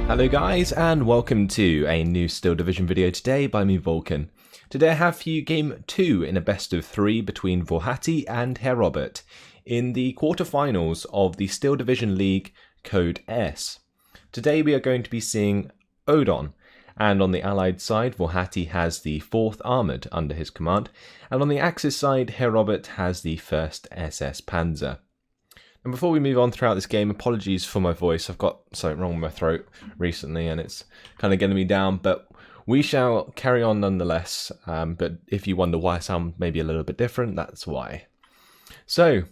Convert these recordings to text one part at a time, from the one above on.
Hello guys, and welcome to a new Steel Division video today by me, Vulcan. Today I have for you game 2 in a best of 3 between Włochaty and Herr Robert in the quarterfinals of the Steel Division League Code S. Today we are going to be seeing Odon, and on the Allied side Włochaty has the 4th Armoured under his command, and on the Axis side Herr Robert has the 1st SS-Panzer. And before we move on throughout this game, apologies for my voice. I've got something wrong with my throat recently and it's kind of getting me down, but we shall carry on nonetheless. But if you wonder why I sound maybe a little bit different, that's why. So,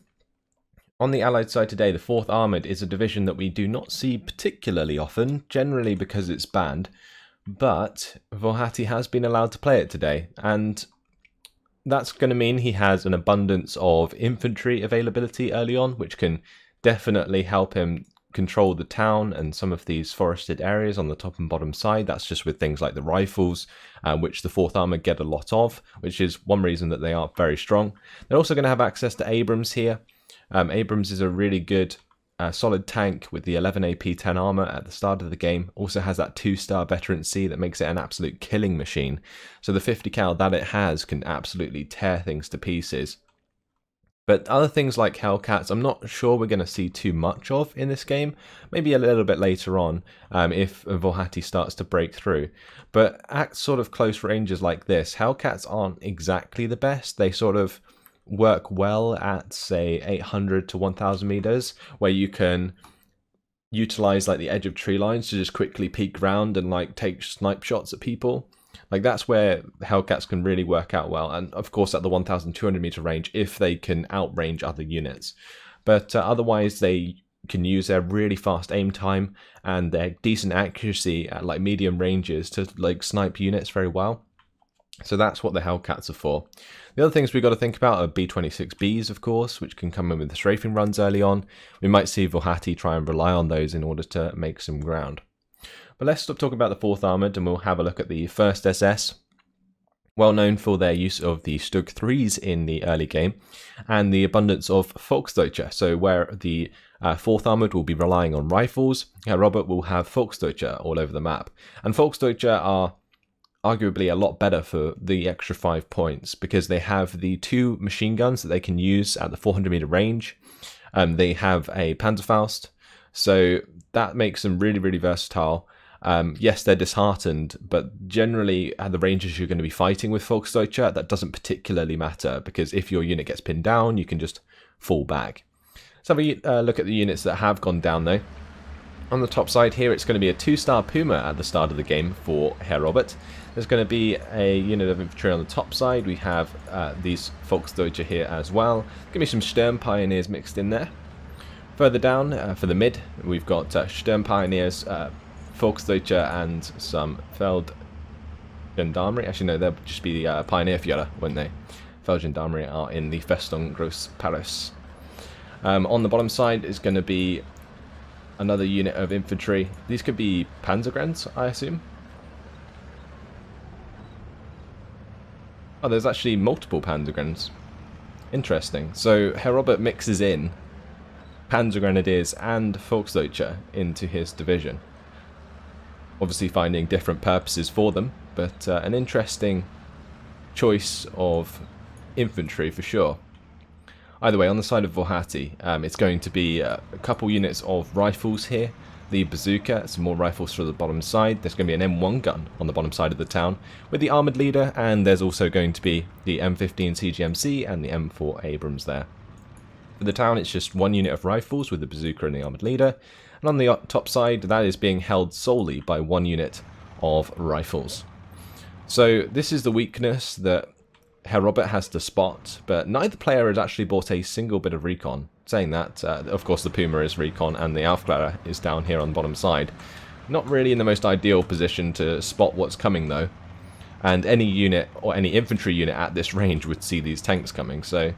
on the Allied side today, the 4th Armoured is a division that we do not see particularly often, generally because it's banned, but Włochaty has been allowed to play it today, and that's going to mean he has an abundance of infantry availability early on, which can definitely help him control the town and some of these forested areas on the top and bottom side. That's just with things like the rifles, which the 4th Armoured get a lot of, which is one reason that they are very strong. They're also going to have access to Abrams here. Abrams is a really good solid tank with the 11 AP 10 armor at the start of the game. Also has that 2-star veterancy that makes it an absolute killing machine. So the 50 cal that it has can absolutely tear things to pieces. But other things like Hellcats, I'm not sure we're going to see too much of in this game. Maybe a little bit later on if Włochaty starts to break through. But at sort of close ranges like this, Hellcats aren't exactly the best. They sort of work well at, say, 800 to 1000 meters, where you can utilize like the edge of tree lines to just quickly peek round and like take snipe shots at people. Like that's where Hellcats can really work out well, and of course at the 1200 meter range if they can outrange other units. But otherwise they can use their really fast aim time and their decent accuracy at like medium ranges to like snipe units very well. So that's what the Hellcats are for. The other things we've got to think about are B-26Bs, of course, which can come in with the strafing runs early on. We might see Włochaty try and rely on those in order to make some ground. But let's stop talking about the 4th Armoured and we'll have a look at the 1st SS. Well known for their use of the Stug 3s in the early game and the abundance of Volksdeutsche. So where the 4th Armoured will be relying on rifles, Herr Robert will have Volksdeutsche all over the map. And Volksdeutsche are arguably a lot better for the extra 5 points because they have the 2 machine guns that they can use at the 400 meter range. They have a Panzerfaust, so that makes them really, really versatile. Yes, they're disheartened, but generally at the ranges you're going to be fighting with Volksdeutsche, that doesn't particularly matter because if your unit gets pinned down, you can just fall back. Let's have a look at the units that have gone down though. On the top side here, it's going to be a 2-star Puma at the start of the game for Herr Robert. There's going to be a unit of infantry on the top side. We have these Volksdeutsche here as well. Give me some Sturm Pioneers mixed in there. Further down, for the mid, we've got Sturm Pioneers, Volksdeutsche and some Feld Gendarmerie. Actually no, they'll just be the Pionierführer, won't they? Feld Gendarmerie are in the Festung Groß Paris. On the bottom side is going to be another unit of infantry. These could be Panzergrens, I assume. Oh, there's actually multiple Panzergrens. Interesting. So Herr Robert mixes in Panzergrenadiers and Volksdeutsche into his division. Obviously finding different purposes for them, but an interesting choice of infantry for sure. Either way, on the side of Włochaty, it's going to be a couple units of rifles here. The bazooka, some more rifles for the bottom side. There's going to be an M1 gun on the bottom side of the town with the armoured leader, and there's also going to be the M15 CGMC and the M4 Abrams there. For the town, it's just one unit of rifles with the bazooka and the armoured leader, and on the top side, that is being held solely by one unit of rifles. So this is the weakness that Herr Robert has to spot, but neither player has actually bought a single bit of recon. Saying that, of course the Puma is recon and the Aufklärer is down here on the bottom side. Not really in the most ideal position to spot what's coming though, and any unit or any infantry unit at this range would see these tanks coming, so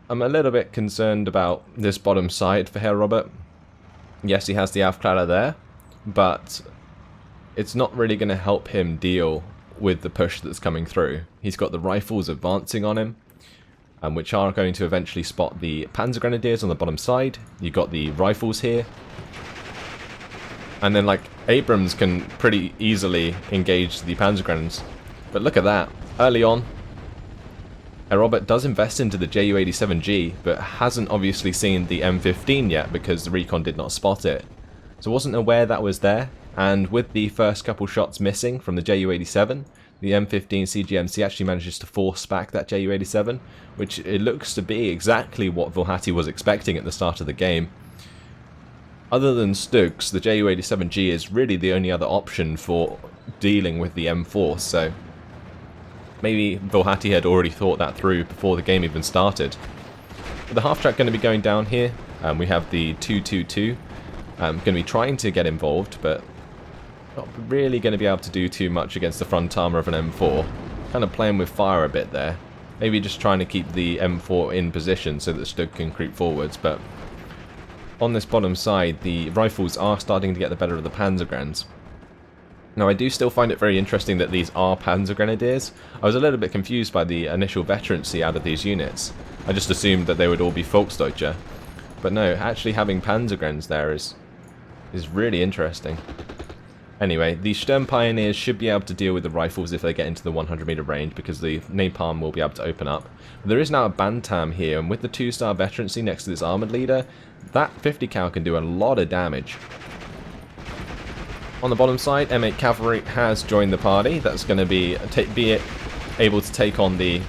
I'm a little bit concerned about this bottom side for Herr Robert. Yes, he has the Aufklärer there, but it's not really going to help him deal with the push that's coming through. He's got the rifles advancing on him, which are going to eventually spot the Panzer Grenadiers on the bottom side. You've got the rifles here. And then, like, Abrams can pretty easily engage the Panzergrenadiers. But look at that. Early on, Herr Robert does invest into the Ju-87G, but hasn't obviously seen the M15 yet because the recon did not spot it. So wasn't aware that was there, and with the first couple shots missing from the Ju-87, the M15 CGMC actually manages to force back that Ju-87, which it looks to be exactly what Włochaty was expecting at the start of the game. Other than Stugs, the Ju-87G is really the only other option for dealing with the M4, so maybe Włochaty had already thought that through before the game even started. With the half-track going to be going down here, we have the 222 going to be trying to get involved, but not really going to be able to do too much against the front armour of an M4. Kind of playing with fire a bit there. Maybe just trying to keep the M4 in position so that Stug can creep forwards, but on this bottom side, the rifles are starting to get the better of the Panzergrenadiers. Now, I do still find it very interesting that these are Panzergrenadiers. I was a little bit confused by the initial veterancy out of these units. I just assumed that they would all be Volksdeutsche. But no, actually having Panzergrenadiers there is really interesting. Anyway, the Sturm Pioneers should be able to deal with the rifles if they get into the 100 meter range, because the napalm will be able to open up. But there is now a Bantam here, and with the 2-star veterancy next to this armoured leader, that 50 cal can do a lot of damage. On the bottom side, M8 Cavalry has joined the party. That's going to be able to take on the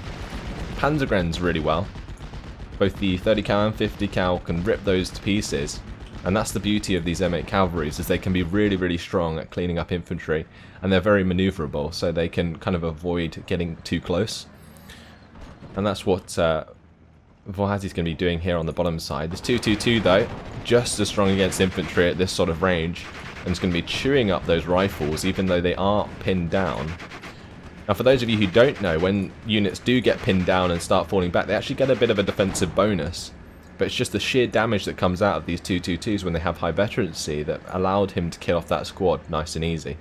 Panzergrenadiers really well. Both the 30 cal and 50 cal can rip those to pieces. And that's the beauty of these M8 Cavalries, is they can be really, really strong at cleaning up infantry. And they're very manoeuvrable, so they can kind of avoid getting too close. And that's what Włochaty's going to be doing here on the bottom side. This 222, though, just as strong against infantry at this sort of range. And it's going to be chewing up those rifles, even though they are pinned down. Now, for those of you who don't know, when units do get pinned down and start falling back, they actually get a bit of a defensive bonus. But it's just the sheer damage that comes out of these 222s when they have high veterancy that allowed him to kill off that squad nice and easy.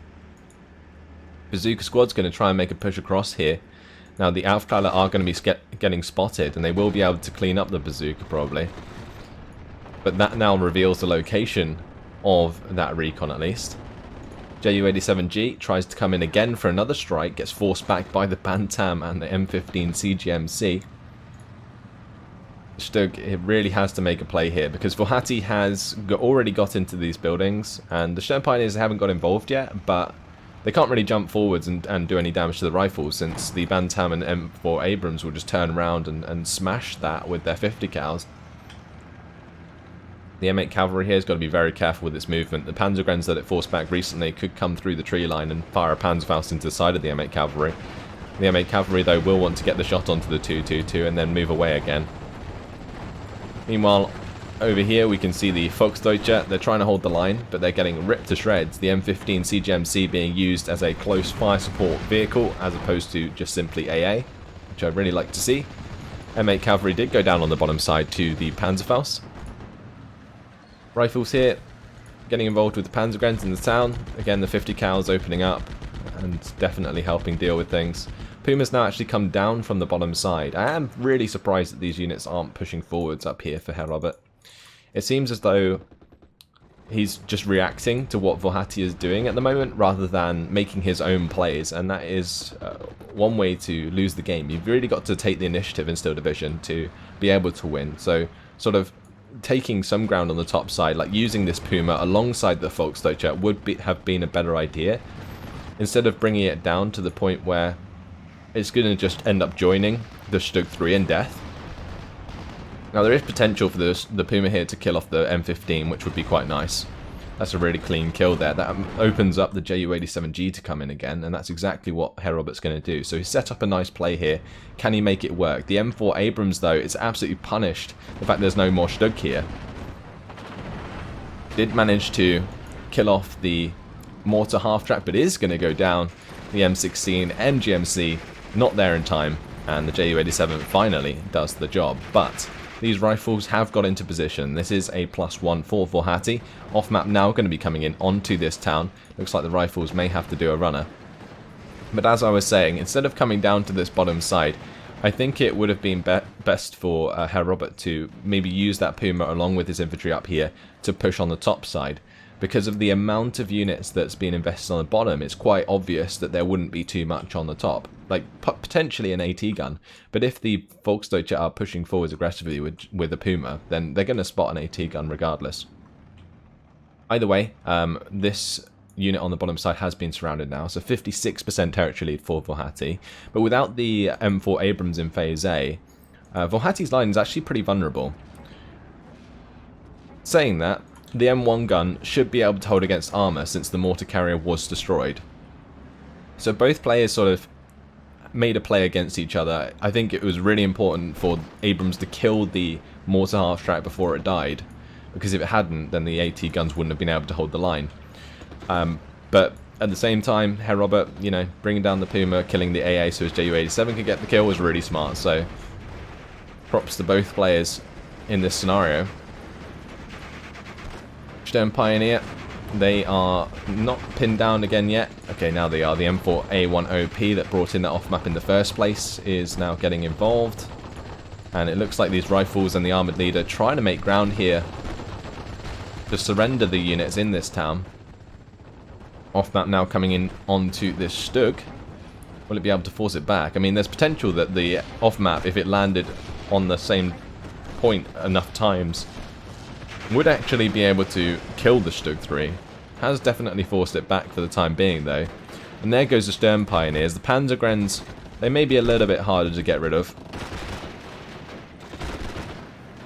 Bazooka squad's going to try and make a push across here. Now, the Aufklärer are going to be getting spotted, and they will be able to clean up the bazooka probably. But that now reveals the location of that recon at least. Ju-87G tries to come in again for another strike, gets forced back by the Bantam and the M15 CGMC. Stug really has to make a play here, because Włochaty has already got into these buildings, and the Sturm Pioneers haven't got involved yet, but they can't really jump forwards and do any damage to the rifles, since the Bantam and M4 Abrams will just turn around and smash that with their 50 cals. The M8 Cavalry here has got to be very careful with its movement. The Panzergrenadiers that it forced back recently could come through the tree line and fire a Panzerfaust into the side of the M8 Cavalry. The M8 Cavalry, though, will want to get the shot onto the 222 and then move away again. Meanwhile, over here we can see the Volksdeutsche. They're trying to hold the line, but they're getting ripped to shreds. The M15 CGMC being used as a close fire support vehicle as opposed to just simply AA, which I'd really like to see. M8 Cavalry did go down on the bottom side to the Panzerfaust. Rifles here, getting involved with the Panzergrenadiers in the town. Again, the 50 cals opening up and definitely helping deal with things. Puma's now actually come down from the bottom side. I am really surprised that these units aren't pushing forwards up here for Herr Robert. It seems as though he's just reacting to what Włochaty is doing at the moment rather than making his own plays, and that is one way to lose the game. You've really got to take the initiative in Steel Division to be able to win. So sort of taking some ground on the top side, like using this Puma alongside the Volksdeutsche, would have been a better idea, instead of bringing it down to the point where it's going to just end up joining the Stug 3 in death. Now, there is potential for the Puma here to kill off the M15, which would be quite nice. That's a really clean kill there. That opens up the Ju-87G to come in again, and that's exactly what Herr Robert's going to do. So he set up a nice play here. Can he make it work? The M4 Abrams, though, is absolutely punished. The fact there's no more Stug here. Did manage to kill off the mortar half-track, but is going to go down. The M16 MGMC not there in time, and the Ju-87 finally does the job. But these rifles have got into position. This is a +1 for Włochaty. Off-map now going to be coming in onto this town. Looks like the rifles may have to do a runner. But as I was saying, instead of coming down to this bottom side, I think it would have been best for Herr Robert to maybe use that Puma along with his infantry up here to push on the top side. because of the amount of units that's been invested on the bottom, it's quite obvious that there wouldn't be too much on the top. Like, potentially an AT gun, but if the Volksdeutsche are pushing forwards aggressively with a Puma, then they're going to spot an AT gun regardless. Either way, this unit on the bottom side has been surrounded now, so 56% territory lead for włochaty. But without the M4 Abrams in Phase A, włochaty's line is actually pretty vulnerable. Saying that, the M1 gun should be able to hold against armor since the mortar carrier was destroyed. So both players sort of made a play against each other. I think it was really important for Abrams to kill the mortar half-track before it died, because if it hadn't, then the AT guns wouldn't have been able to hold the line. But at the same time, Herr Robert, you know, bringing down the Puma, killing the AA so his Ju-87 could get the kill was really smart. So props to both players in this scenario. Stern Pioneer, they are not pinned down again yet. Okay, now they are. The M4A1OP that brought in that off-map in the first place is now getting involved. And it looks like these rifles and the armoured leader trying to make ground here to surrender the units in this town. Off-map now coming in onto this Stug. Will it be able to force it back? I mean, there's potential that the off-map, if it landed on the same point enough times, would actually be able to kill the Stug 3. Has definitely forced it back for the time being, though. And there goes the Stern Pioneers. The Panzergrens, they may be a little bit harder to get rid of.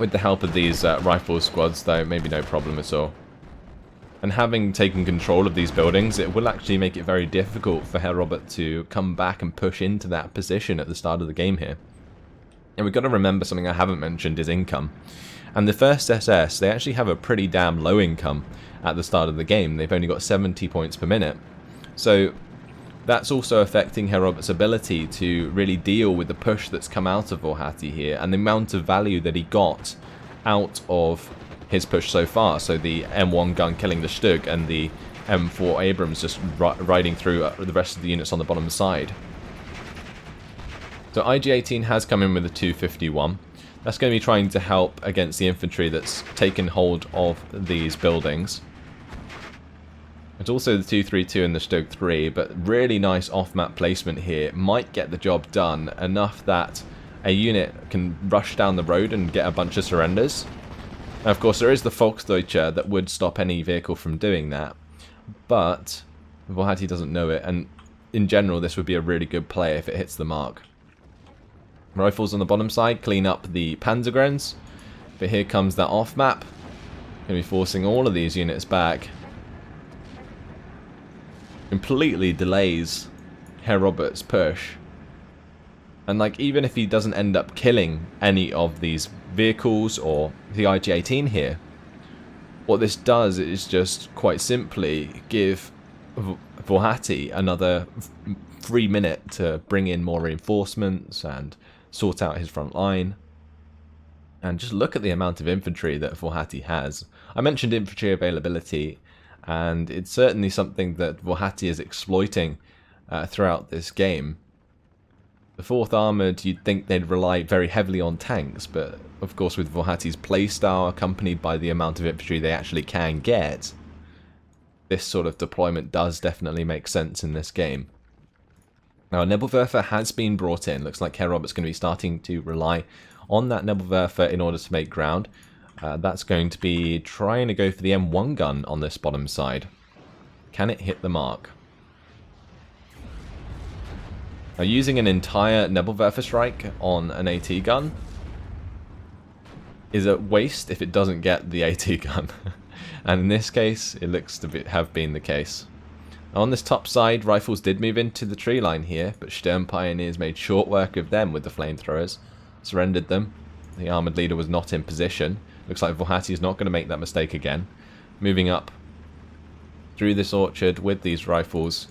With the help of these rifle squads, though, maybe no problem at all. And having taken control of these buildings, it will actually make it very difficult for Herr Robert to come back and push into that position at the start of the game here. And we've got to remember something I haven't mentioned is income. And the first SS, they actually have a pretty damn low income at the start of the game. They've only got 70 points per minute. So that's also affecting Herr Robert's ability to really deal with the push that's come out of włochaty here and the amount of value that he got out of his push so far. So the M1 gun killing the Stug and the M4 Abrams just riding through the rest of the units on the bottom side. So IG-18 has come in with a 251. That's going to be trying to help against the infantry that's taken hold of these buildings. It's also the 232 and the Stug 3, but really nice off-map placement here. Might get the job done enough that a unit can rush down the road and get a bunch of surrenders. Now, of course, there is the Volksdeutsche that would stop any vehicle from doing that, but włochaty doesn't know it, and in general, this would be a really good play if it hits the mark. Rifles on the bottom side clean up the Panzergrens, but here comes that off-map. Going to be forcing all of these units back. Completely delays Herr Robert's push. And like, even if he doesn't end up killing any of these vehicles or the IG-18 here, what this does is just quite simply give włochaty another free minute to bring in more reinforcements and sort out his front line. And just look at the amount of infantry that włochaty has. I mentioned infantry availability, and it's certainly something that włochaty is exploiting throughout this game. The 4th Armoured, you'd think they'd rely very heavily on tanks, but of course with włochaty's playstyle accompanied by the amount of infantry they actually can get, this sort of deployment does definitely make sense in this game. Now, a Nebelwerfer has been brought in. Looks like Herr Robert's going to be starting to rely on that Nebelwerfer in order to make ground. That's going to be trying to go for the M1 gun on this bottom side. Can it hit the mark? Now, using an entire Nebelwerfer strike on an AT gun is a waste if it doesn't get the AT gun. And in this case, it looks to have been the case. On this top side, rifles did move into the tree line here, but Stern Pioneers made short work of them with the flamethrowers, surrendered them. The armoured leader was not in position. Looks like włochaty is not going to make that mistake again. Moving up through this orchard with these rifles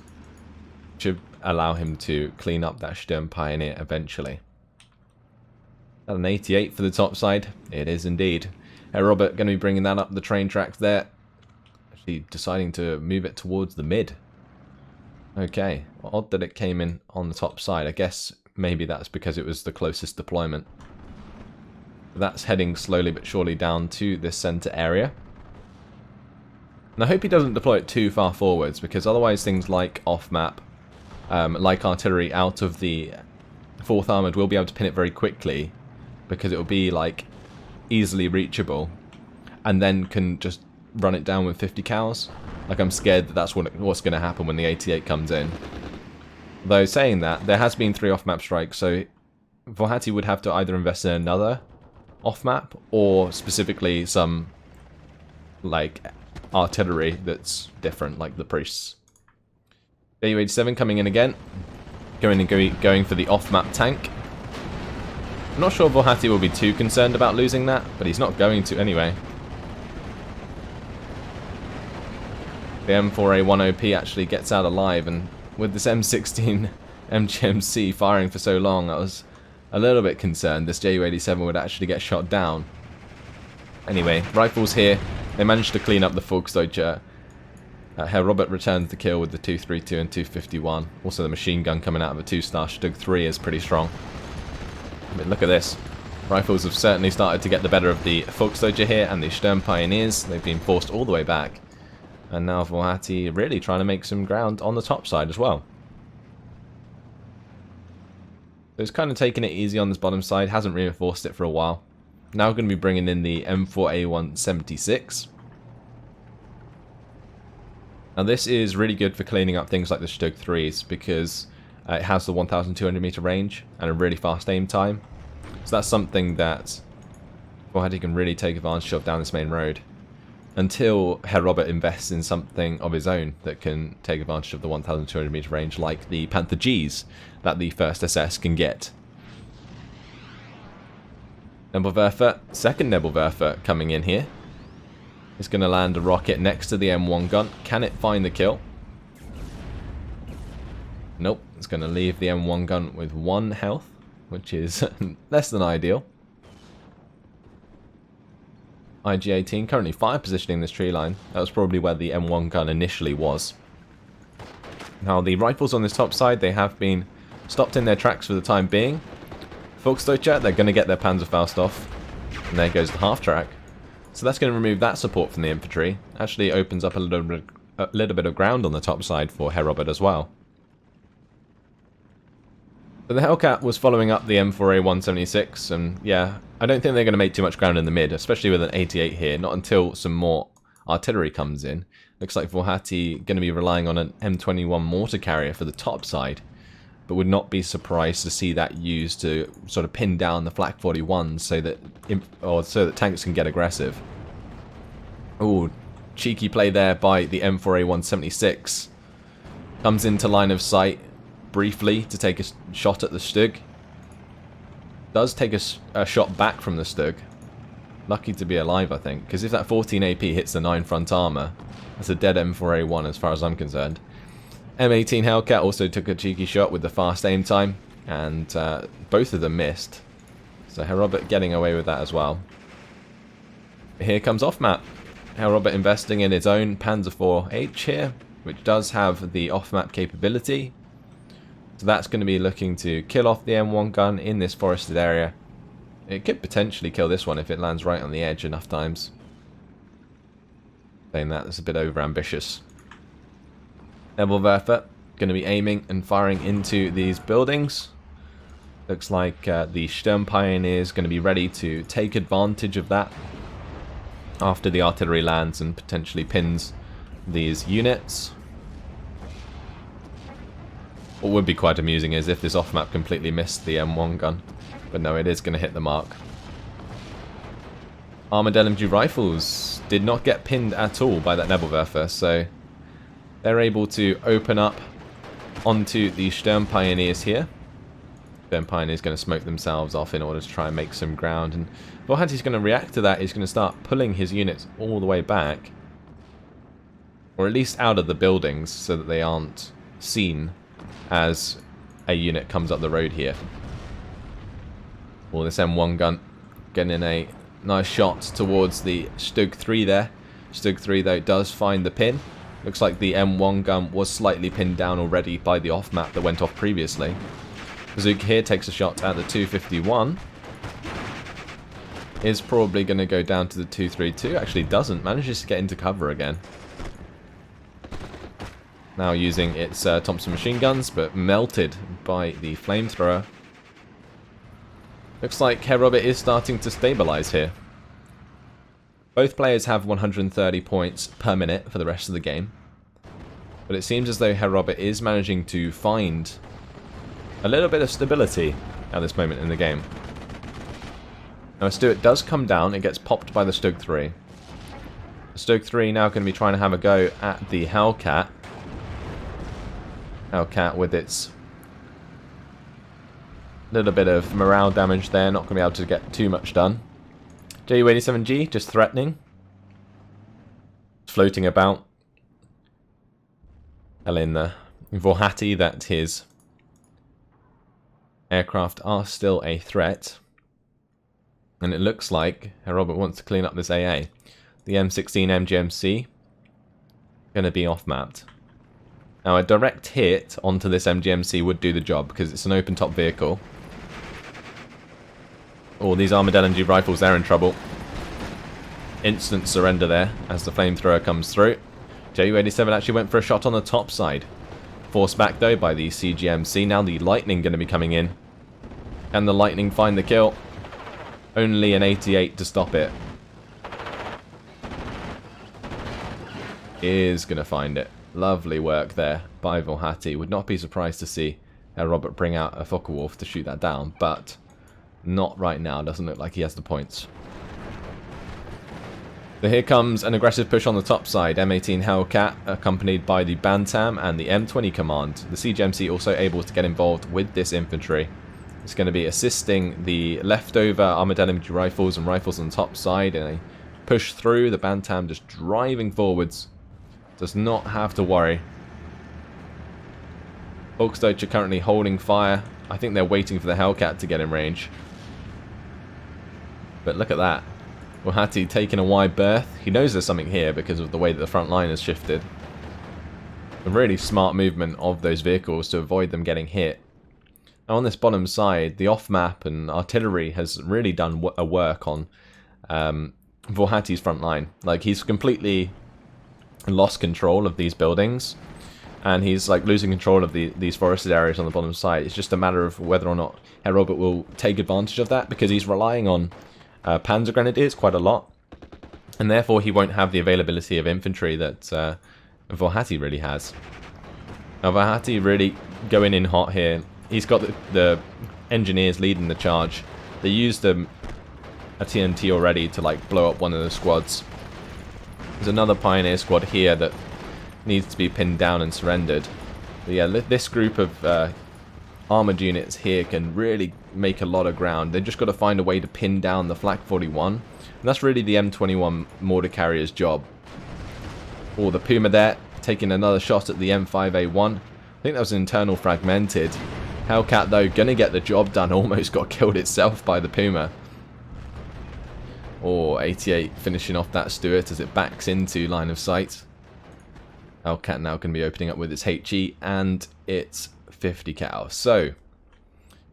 should allow him to clean up that Stern Pioneer eventually. An 88 for the top side. It is indeed. Herr Robert going to be bringing that up the train tracks there. Actually deciding to move it towards the mid. Okay, well, odd that it came in on the top side. I guess maybe that's because it was the closest deployment. That's heading slowly but surely down to this center area. And I hope he doesn't deploy it too far forwards, because otherwise things like off-map, like artillery out of the 4th Armoured, will be able to pin it very quickly, because it will be like easily reachable, and then can just run it down with 50 cows. Like, I'm scared that that's what's going to happen when the 88 comes in. Though saying that, there has been 3 off-map strikes, so Włochaty would have to either invest in another off-map, or specifically some like artillery that's different, like the priests. Ju-87 coming in again, going for the off-map tank. I'm not sure Włochaty will be too concerned about losing that, but he's not going to anyway. The M4A1OP actually gets out alive, and with this M16 MGMC firing for so long, I was a little bit concerned this Ju-87 would actually get shot down. Anyway, rifles here. They managed to clean up the Volksdeutsche. Herr Robert returns the kill with the 232 and 251. Also the machine gun coming out of a 2-star Stug 3 is pretty strong. I mean, look at this. Rifles have certainly started to get the better of the Volksdeutsche here, and the Sturm Pioneers. They've been forced all the way back. And now Włochaty really trying to make some ground on the top side as well. So he's kind of taking it easy on this bottom side, hasn't reinforced it for a while. Now we're going to be bringing in the M4A176. Now this is really good for cleaning up things like the Stug 3s, because it has the 1,200 meter range and a really fast aim time. So that's something that Włochaty can really take advantage of down this main road, until Herr Robert invests in something of his own that can take advantage of the 1,200 meter range, like the Panther Gs that the 1st SS can get. Nebelwerfer, second Nebelwerfer coming in here. It's going to land a rocket next to the M1 gun. Can it find the kill? Nope. It's going to leave the M1 gun with 1 health, which is less than ideal. IG-18 currently fire positioning this tree line. That was probably where the M1 gun initially was. Now the rifles on this top side, they have been stopped in their tracks for the time being. Volksdeutsche, they're going to get their Panzerfaust off. And there goes the half track. So that's going to remove that support from the infantry. Actually opens up a little bit of ground on the top side for Herr Robert as well. But the Hellcat was following up the M4A176, and yeah, I don't think they're going to make too much ground in the mid, especially with an 88 here, not until some more artillery comes in. Looks like Włochaty going to be relying on an M21 mortar carrier for the top side, but would not be surprised to see that used to sort of pin down the Flak 41s so that tanks can get aggressive. Ooh, cheeky play there by the M4A176. Comes into line of sight briefly to take a shot at the Stug. Does take a shot back from the Stug. Lucky to be alive, I think, because if that 14 AP hits the 9 front armor, that's a dead M4A1 as far as I'm concerned. M18 Hellcat also took a cheeky shot with the fast aim time, and both of them missed. So Herr Robert getting away with that as well. Here comes off-map. Herr Robert investing in his own Panzer IV-H here, which does have the off-map capability. So that's going to be looking to kill off the M1 gun in this forested area. It could potentially kill this one if it lands right on the edge enough times. Saying that, that's a bit over-ambitious. Nebelwerfer going to be aiming and firing into these buildings. Looks like the Sturm Pioneer is going to be ready to take advantage of that after the artillery lands and potentially pins these units. What would be quite amusing is if this off-map completely missed the M1 gun. But no, it is going to hit the mark. Armoured LMG rifles did not get pinned at all by that Nebelwerfer, so they're able to open up onto the Sturm Pioneers here. Sturm Pioneers going to smoke themselves off in order to try and make some ground, and Włochaty's going to react to that. He's going to start pulling his units all the way back, or at least out of the buildings, so that they aren't seen as a unit comes up the road here. Well, this M1 gun getting a nice shot towards the Stug 3 there. Stug 3 though does find the pin. Looks like the M1 gun was slightly pinned down already by the off-map that went off previously. Bazooka here takes a shot at the 251. Is probably going to go down to the 232. Actually doesn't. Manages to get into cover again. Now using its Thompson machine guns, but melted by the flamethrower. Looks like Herr Robert is starting to stabilize here. Both players have 130 points per minute for the rest of the game. But it seems as though Herr Robert is managing to find a little bit of stability at this moment in the game. Now Stuart does come down, it gets popped by the Stoke 3. The Stoke 3 now going to be trying to have a go at the Hellcat. Hellcat with its little bit of morale damage there, not going to be able to get too much done. Ju-87G just threatening. Floating about. Telling the Włochaty that his aircraft are still a threat. And it looks like Herr Robert wants to clean up this AA. The M16 MGMC going to be off-mapped. Now a direct hit onto this MGMC would do the job because it's an open-top vehicle. Oh, these armoured LMG rifles, they're in trouble. Instant surrender there as the flamethrower comes through. Ju-87 actually went for a shot on the top side. Forced back though by the CGMC. Now the Lightning going to be coming in. Can the Lightning find the kill? Only an 88 to stop it. Is going to find it. Lovely work there by Włochaty. Would not be surprised to see Herr Robert bring out a Focke-Wulf to shoot that down, but not right now. Doesn't look like he has the points. So here comes an aggressive push on the top side. M18 Hellcat accompanied by the Bantam and the M20 Command. The CGMC also able to get involved with this infantry. It's going to be assisting the leftover armoured LMG rifles and rifles on the top side in a push through. The Bantam just driving forwards. Does not have to worry. Volksdeutsche are currently holding fire. I think they're waiting for the Hellcat to get in range. But look at that. Włochaty taking a wide berth. He knows there's something here because of the way that the front line has shifted. A really smart movement of those vehicles to avoid them getting hit. Now on this bottom side, the off-map and artillery has really done a work on Włochaty's front line. Like, he's completely lost control of these buildings, and he's like losing control of these forested areas on the bottom side. It's just a matter of whether or not Herr Robert will take advantage of that, because he's relying on Panzer Grenadiers quite a lot, and therefore he won't have the availability of infantry that Włochaty really has. Now Włochaty really going in hot here. He's got the engineers leading the charge. They used a TNT already to like blow up one of the squads. There's another Pioneer squad here that needs to be pinned down and surrendered. But yeah, this group of armoured units here can really make a lot of ground. They've just got to find a way to pin down the Flak 41. And that's really the M21 mortar carrier's job. Oh, the Puma there, taking another shot at the M5A1. I think that was internal fragmented. Hellcat, though, going to get the job done. Almost got killed itself by the Puma. Or 88 finishing off that Stuart as it backs into line of sight. Hellcat now going to be opening up with its HE and its 50 cal. So,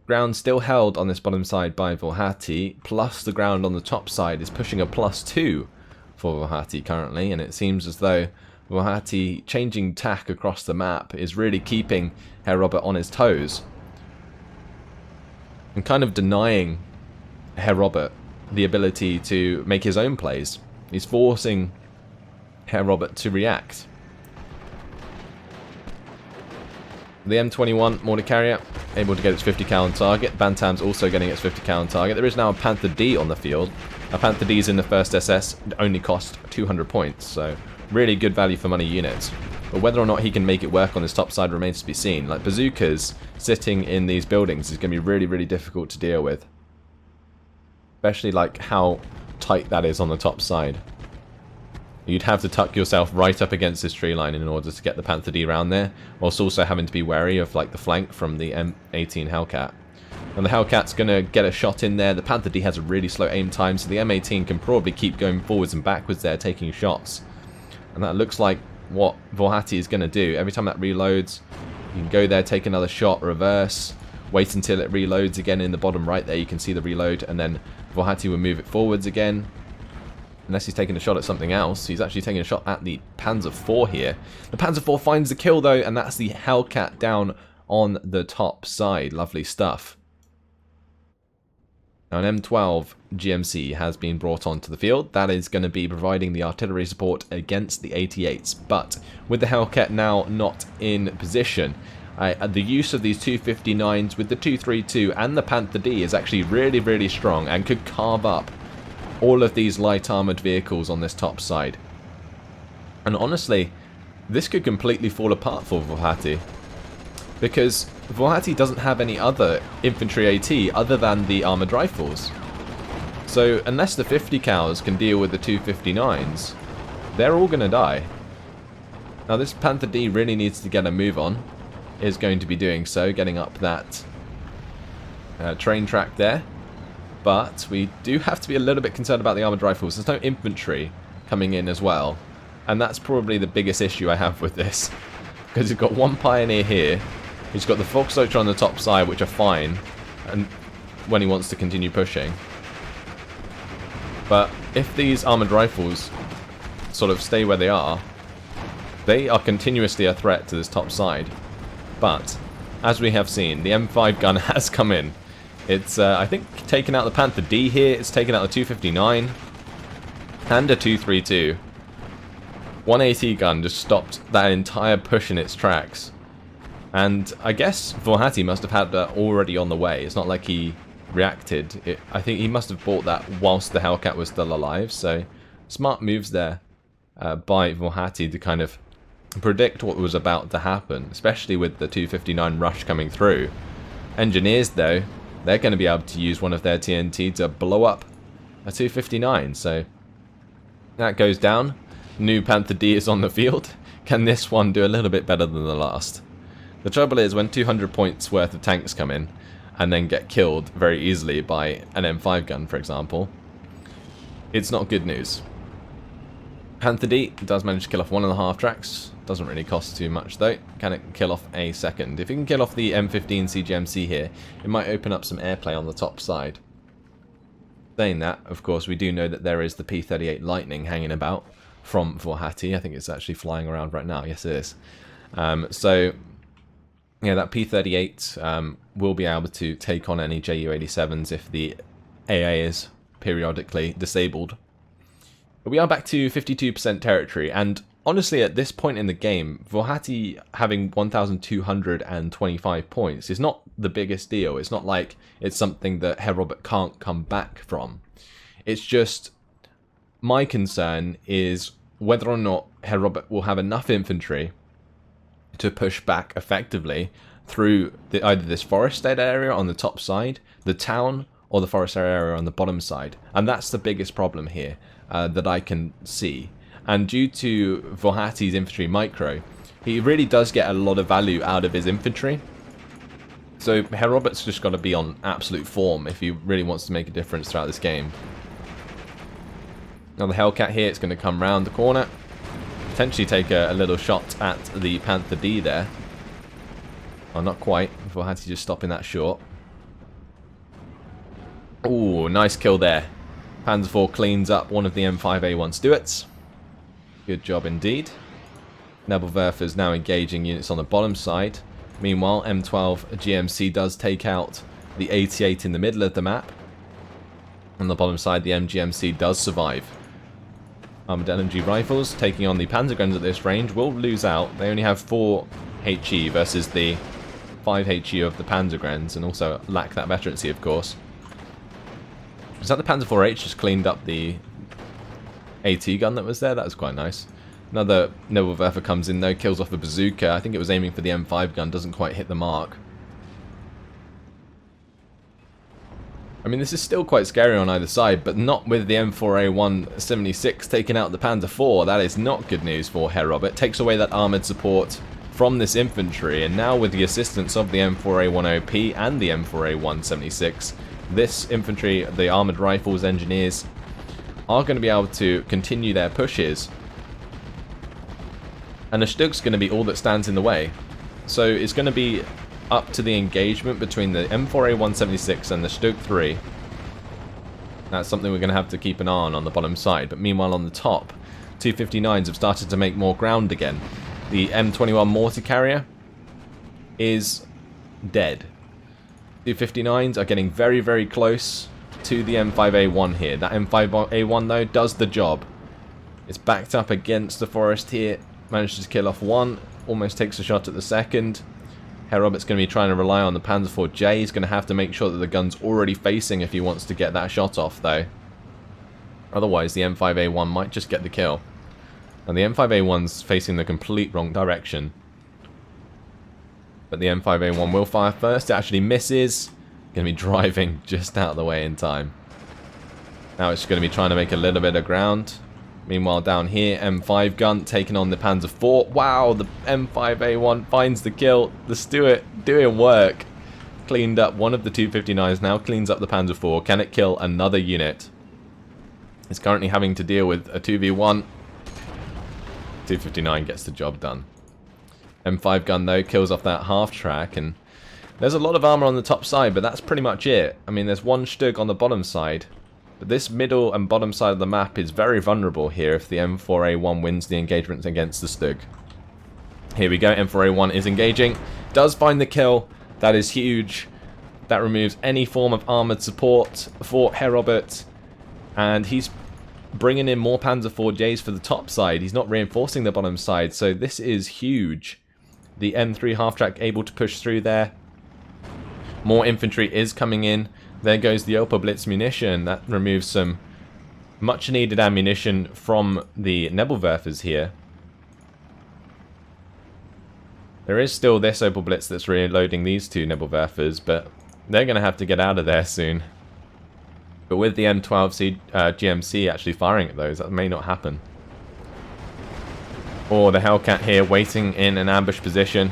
ground still held on this bottom side by Włochaty, plus the ground on the top side is pushing a +2 for Włochaty currently, and it seems as though Włochaty changing tack across the map is really keeping Herr Robert on his toes. And kind of denying Herr Robert the ability to make his own plays. He's forcing Herr Robert to react. The M21 mortar carrier able to get its 50 cal on target. Bantam's also getting its 50 cal on target. There is now a Panther D on the field. A Panther D's in the first SS only cost 200 points, so really good value for money units. But whether or not he can make it work on this top side remains to be seen. Like, bazookas sitting in these buildings is going to be really, really difficult to deal with. Especially like how tight that is on the top side. You'd have to tuck yourself right up against this tree line in order to get the Panther D around there, whilst also having to be wary of like the flank from the M18 Hellcat. And the Hellcat's going to get a shot in there. The Panther D has a really slow aim time, so the M18 can probably keep going forwards and backwards there, taking shots. And that looks like what Włochaty is going to do. Every time that reloads, you can go there, take another shot, reverse, wait until it reloads again in the bottom right there. You can see the reload, and then Włochaty will move it forwards again. Unless he's taking a shot at something else. He's actually taking a shot at the Panzer IV here. The Panzer IV finds the kill though, and that's the Hellcat down on the top side. Lovely stuff. Now an M12 GMC has been brought onto the field. That is going to be providing the artillery support against the 88s. But with the Hellcat now not in position, the use of these 259s with the 232 and the Panther D is actually really, really strong and could carve up all of these light armoured vehicles on this top side. And honestly, this could completely fall apart for Włochaty, because Włochaty doesn't have any other infantry AT other than the armoured rifles. So unless the 50 cows can deal with the 259s, they're all going to die. Now this Panther D really needs to get a move on. Is going to be doing so, getting up that train track there. But we do have to be a little bit concerned about the armoured rifles. There's no infantry coming in as well. And that's probably the biggest issue I have with this. Because you've got one Pioneer here. He's got the Volksdeutsche on the top side, which are fine. And when he wants to continue pushing. But if these armoured rifles sort of stay where they are continuously a threat to this top side. But, as we have seen, the M5 gun has come in. It's, I think, taken out the Panther D here. It's taken out the 259 and a 232. 180 gun just stopped that entire push in its tracks. And I guess Włochaty must have had that already on the way. It's not like he reacted. I think he must have bought that whilst the Hellcat was still alive. So, smart moves there by Włochaty to kind of predict what was about to happen, especially with the 259 rush coming through. Engineers, though, they're going to be able to use one of their TNT to blow up a 259, so that goes down. New Panther D is on the field. Can this one do a little bit better than the last? The trouble is, when 200 points worth of tanks come in and then get killed very easily by an M5 gun, for example, it's not good news. Panther D does manage to kill off 1.5 tracks. Doesn't really cost too much though. Can it kill off a second? If you can kill off the M15 CGMC here, it might open up some airplay on the top side. Saying that, of course, we do know that there is the P38 Lightning hanging about from Włochaty. I think it's actually flying around right now. Yes, it is. So, yeah, that P38 will be able to take on any Ju-87s if the AA is periodically disabled. But we are back to 52% territory, and honestly, at this point in the game, Włochaty having 1,225 points is not the biggest deal. It's not like it's something that Herr Robert can't come back from. It's just, my concern is whether or not Herr Robert will have enough infantry to push back effectively through either this forested area on the top side, the town, or the forest area on the bottom side. And that's the biggest problem here that I can see. And due to Włochaty's infantry micro, he really does get a lot of value out of his infantry. So Herr Robert's just got to be on absolute form if he really wants to make a difference throughout this game. Now the Hellcat here, it's going to come round the corner, potentially take a little shot at the Panther D there. Oh, not quite. Włochaty just stopping that short. Ooh, nice kill there. Panzer IV cleans up one of the M5A1 Stuarts. Good job indeed. Nebelwerfer is now engaging units on the bottom side. Meanwhile, M12 GMC does take out the 88 in the middle of the map. On the bottom side, the MGMC does survive. Armoured LMG rifles taking on the Panzer guns at this range will lose out. They only have 4 HE versus the 5 HE of the Panzer guns, and also lack that veterancy, of course. Is that the Panzer IV-H just cleaned up the AT gun that was there? That was quite nice. Another Nebelwerfer comes in though, kills off a bazooka. I think it was aiming for the M5 gun, doesn't quite hit the mark. I mean, this is still quite scary on either side, but not with the M4A176 taking out the Panzer IV. That is not good news for Herr Robert. Takes away that armoured support from this infantry, and now with the assistance of the M4A10P and the M4A176, this infantry, the armoured rifles engineers, are going to be able to continue their pushes. And the Stug's going to be all that stands in the way. So it's going to be up to the engagement between the M4A176 and the Stug 3 That's something we're going to have to keep an eye on the bottom side. But meanwhile on the top, 259s have started to make more ground again. The M21 mortar carrier is dead. 259s are getting very, very close to the M5A1 here. That M5A1 though does the job. It's backed up against the forest here. Manages to kill off one. Almost takes a shot at the second. Herr Robert's going to be trying to rely on the Panzer IV-J. He's going to have to make sure that the gun's already facing if he wants to get that shot off, though. Otherwise, the M5A1 might just get the kill. And the M5A1's facing the complete wrong direction. But the M5A1 will fire first. It actually misses. Going to be driving just out of the way in time. Now it's going to be trying to make a little bit of ground. Meanwhile, down here, M5 gun taking on the Panzer IV. Wow, the M5A1 finds the kill. The Stuart doing work. Cleaned up one of the 259s, now cleans up the Panzer IV. Can it kill another unit? It's currently having to deal with a 2v1. 259 gets the job done. M5 gun, though, kills off that half-track. And there's a lot of armor on the top side, but that's pretty much it. I mean, there's one Stug on the bottom side. But this middle and bottom side of the map is very vulnerable here if the M4A1 wins the engagement against the Stug. Here we go, M4A1 is engaging. Does find the kill. That is huge. That removes any form of armored support for Herr Robert. And he's bringing in more Panzer IV-Js for the top side. He's not reinforcing the bottom side, so this is huge. The M3 half-track able to push through there. More infantry is coming in. There goes the Opel Blitz munition. That removes some much needed ammunition from the Nebelwerfers here. There is still this Opel Blitz that's reloading these two Nebelwerfers, but they're going to have to get out of there soon. But with the M12 GMC actually firing at those, that may not happen. Or the Hellcat here waiting in an ambush position.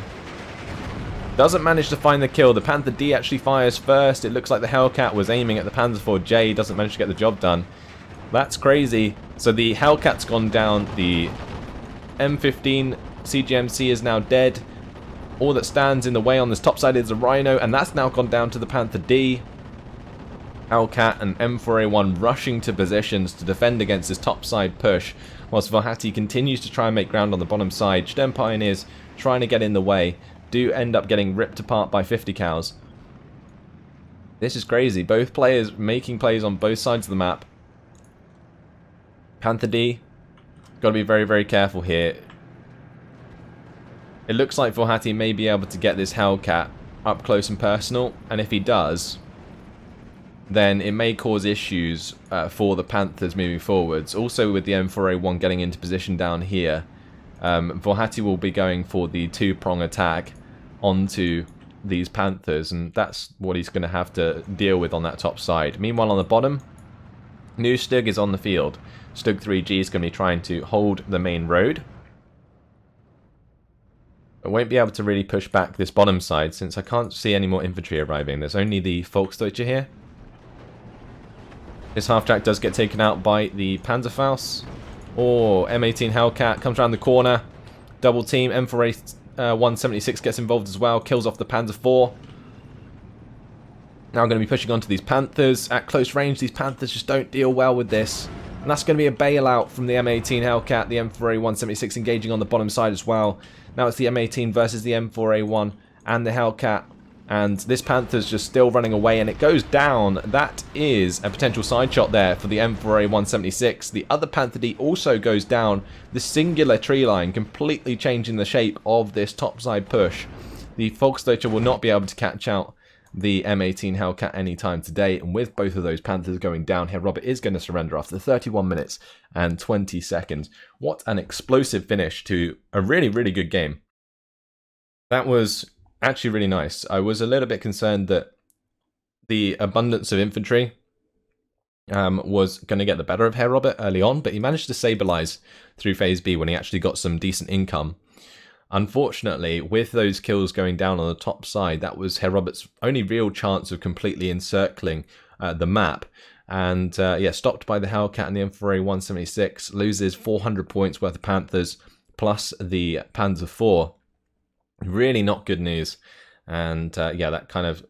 Doesn't manage to find the kill. The Panther D actually fires first. It looks like the Hellcat was aiming at the Panzer IV-J. Doesn't manage to get the job done. That's crazy. So the Hellcat's gone down. The M15 CGMC is now dead. All that stands in the way on this top side is the Rhino, and that's now gone down to the Panther D. Hellcat and M4A1 rushing to positions to defend against this top side push, whilst Włochaty continues to try and make ground on the bottom side. Stern Pioneers trying to get in the way. Do end up getting ripped apart by 50 cows. This is crazy. Both players making plays on both sides of the map. Panther D, got to be very, very careful here. It looks like Włochaty may be able to get this Hellcat up close and personal, and if he does, then it may cause issues for the Panthers moving forwards. Also with the M4A1 getting into position down here, Włochaty will be going for the two-prong attack onto these Panthers, and that's what he's going to have to deal with on that top side. Meanwhile on the bottom, new Stug is on the field. Stug 3G is going to be trying to hold the main road. I won't be able to really push back this bottom side since I can't see any more infantry arriving. There's only the Volksdeutsche here. This half-track does get taken out by the Panzerfaust. Or M18 Hellcat comes around the corner. Double team. M4A176 gets involved as well. Kills off the Panzer IV. Now I'm going to be pushing onto these Panthers. At close range, these Panthers just don't deal well with this. And that's going to be a bailout from the M18 Hellcat. The M4A176 engaging on the bottom side as well. Now it's the M18 versus the M4A1 and the Hellcat. And this Panther's just still running away, and it goes down. That is a potential side shot there for the M4A176. The other Panther D also goes down. The singular tree line completely changing the shape of this topside push. The Volksdeutsche will not be able to catch out the M18 Hellcat anytime today. And with both of those Panthers going down, Herr Robert is going to surrender after 31 minutes and 20 seconds. What an explosive finish to a really, really good game. That was actually really nice. I was a little bit concerned that the abundance of infantry was going to get the better of Herr Robert early on, but he managed to stabilize through Phase B when he actually got some decent income. Unfortunately, with those kills going down on the top side, that was Herr Robert's only real chance of completely encircling the map. And yeah, stopped by the Hellcat and the M4A176, loses 400 points worth of Panthers, plus the Panzer IV. Really not good news. And yeah, that kind of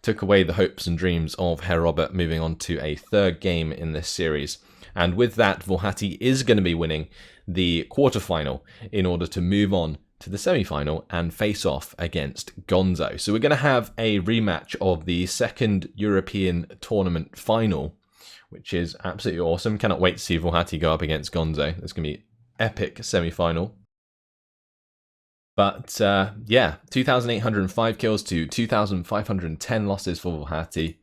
took away the hopes and dreams of Herr Robert moving on to a third game in this series. And with that, włochaty is going to be winning the quarterfinal in order to move on to the semi-final and face off against Gonzo. So we're going to have a rematch of the second European tournament final, which is absolutely awesome. Cannot wait to see włochaty go up against Gonzo. It's going to be epic semi-final. But yeah, 2,805 kills to 2,510 losses for włochaty.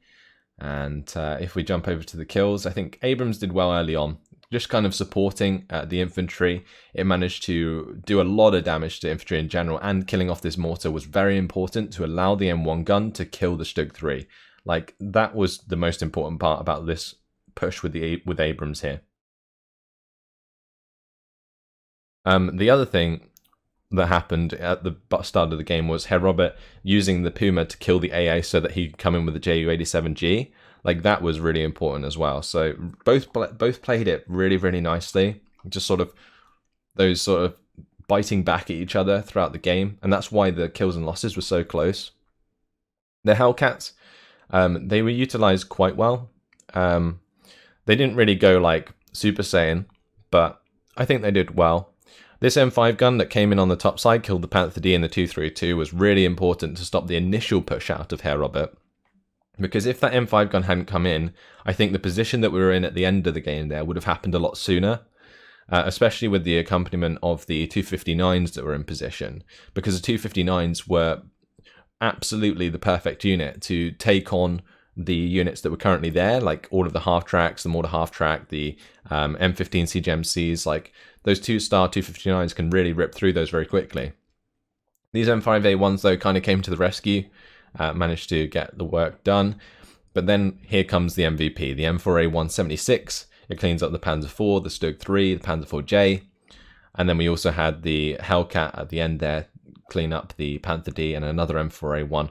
And if we jump over to the kills, I think Abrams did well early on. Just kind of supporting the infantry. It managed to do a lot of damage to infantry in general, and killing off this mortar was very important to allow the M1 gun to kill the Stug 3. Like, that was the most important part about this push with Abrams here. The other thing that happened at the start of the game was Herr Robert using the Puma to kill the AA so that he could come in with the Ju-87G. Like, that was really important as well. So both played it really, really nicely. Just sort of those sort of biting back at each other throughout the game. And that's why the kills and losses were so close. The Hellcats, they were utilized quite well. They didn't really go like Super Saiyan, but I think they did well. This M5 gun that came in on the top side, killed the Panther D and the 232, was really important to stop the initial push out of Herr Robert. Because if that M5 gun hadn't come in, I think the position that we were in at the end of the game there would have happened a lot sooner. Especially with the accompaniment of the 259s that were in position. Because the 259s were absolutely the perfect unit to take on the units that were currently there, like all of the half-tracks, the mortar half-track, the M15 CGMCs, like those 2-star 259s can really rip through those very quickly. These M5A1s, though, kind of came to the rescue, managed to get the work done. But then here comes the MVP, the M4A176. It cleans up the Panzer IV, the Stug 3, the Panzer IV-J. And then we also had the Hellcat at the end there, clean up the Panther D, and another M4A1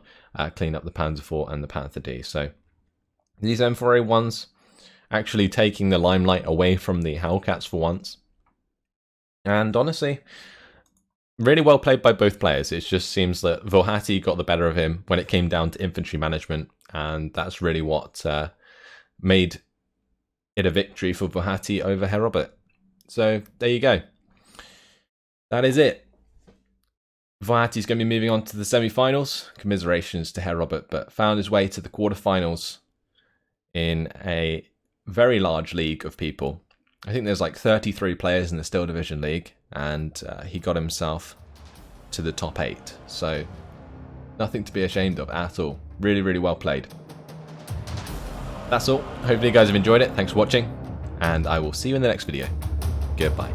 clean up the Panzer IV and the Panther D. So these M4A1s actually taking the limelight away from the Hellcats for once. And honestly, really well played by both players. It just seems that włochaty got the better of him when it came down to infantry management, and that's really what made it a victory for włochaty over Herr Robert. So there you go. That is it. włochaty's going to be moving on to the semi-finals. Commiserations to Herr Robert, but found his way to the quarterfinals in a very large league of people. I think there's like 33 players in the Steel Division League, and he got himself to the top 8. So nothing to be ashamed of at all. Really, really well played. That's all. Hopefully you guys have enjoyed it. Thanks for watching, and I will see you in the next video. Goodbye.